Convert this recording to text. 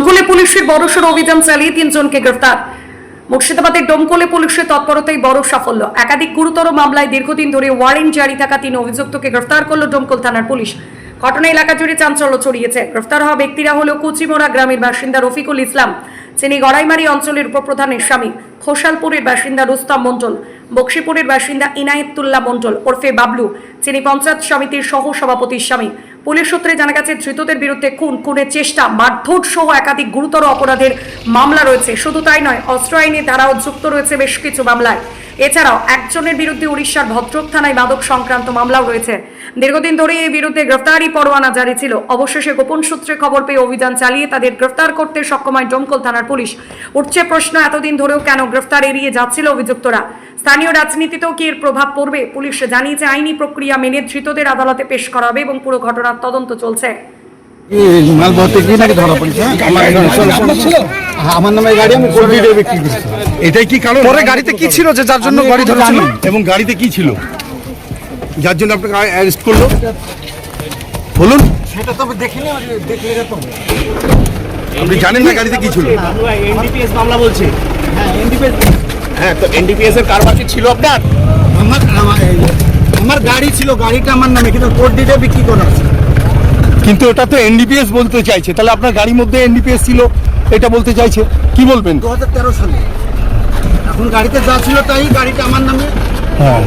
ডোমকলে পুলিশের বড়সড় অভিযান চালিয়ে 3 জনকে গ্রেফতার। মুর্শিদাবাদের ডোমকলে পুলিশের তৎপরতায় বড় সাফল্য। একাধিক গুরুতর মামলায় দীর্ঘদিন ধরে ওয়ারেন্ট জারি থাকা 3 অভিযুক্তকে গ্রেফতার করল ডোমকল থানার পুলিশ। ঘটনা এলাকা জুড়ে চাঞ্চল্য ছড়িয়েছে। গ্রেফতার হওয়া ব্যক্তিরা হলো কুচিমোড়া গ্রামের বাসিন্দা রফিকুল ইসলাম, যিনি গড়াইমারি অঞ্চলের উপপ্রধানের স্বামী, খোসালপুরের বাসিন্দা রুস্তম মণ্ডল, বক্সিপুরের বাসিন্দা ইনায়েতুল্লাহ মণ্ডল ওরফে বাবলু, যিনি পঞ্চায়েত সমিতির সহ সভাপতির স্বামী। পুলিশ সূত্রে জানা গেছে, ধৃতদের বিরুদ্ধে খুনের চেষ্টা, মারধর সহ একাধিক গুরুতর অপরাধের মামলা রয়েছে। শুধু তাই নয়, অস্ত্র আইনের ধারাও যুক্ত রয়েছে বেশ কিছু মামলায়। এছাড়াও একজনের বিরুদ্ধে উড়িষ্যার ভদ্রক থানায় মাদক সংক্রান্ত মামলাও রয়েছে। দীর্ঘদিন ধরে এই বিরুদ্ধে গ্রেফতারি পরোয়ানা জারি ছিল। অবশেষে গোপন সূত্রে খবর পেয়ে অভিযান চালিয়ে তাদের গ্রেফতার করতে সক্ষম হয় ডোমকল থানার পুলিশ। উঠছে প্রশ্ন, এতদিন ধরেও কেন গ্রেফতার এড়িয়ে যাচ্ছিল অভিযুক্তরা? স্থানীয় রাজনীতিতেও কি এর প্রভাব পড়বে? পুলিশ জানিয়েছে, আইনি প্রক্রিয়া মেনে ধৃতদের আদালতে পেশ করা হবে এবং পুরো ঘটনার তদন্ত চলছে। আমার নামে গাড়ি, আমি কোর্ট দিয়ে বিক্রি করছি। এটাই কি কারণ? পরে গাড়িতে কি ছিল যে যার জন্য গাড়ি ধরেছিল? এবং গাড়িতে কি ছিল যার জন্য আপনাকে অ্যারেস্ট করলো? বলুন। সেটা তো দেখিনি, দেখলে তো আপনি জানেন না গাড়িতে কি ছিল? এনডিপিএস মামলা বলছে। হ্যাঁ, এনডিপিএস। হ্যাঁ, তো এনডিপিএস এর কারবার কি ছিল আপনার? আমার গাড়ি ছিল, গাড়িটা আমার নামে, কিন্তু কোর্ট দিয়ে বিক্রি করা আছে। কিন্তু ওটা তো এনডিপিএস বলতে চাইছে, তাহলে আপনার গাড়ির মধ্যে এনডিপিএস ছিল এটা বলতে চাইছে। কি বলবেন? 2013 সালে। এখন গাড়িতে যা ছিল তাই, গাড়িটা আমার নামে। হ্যাঁ।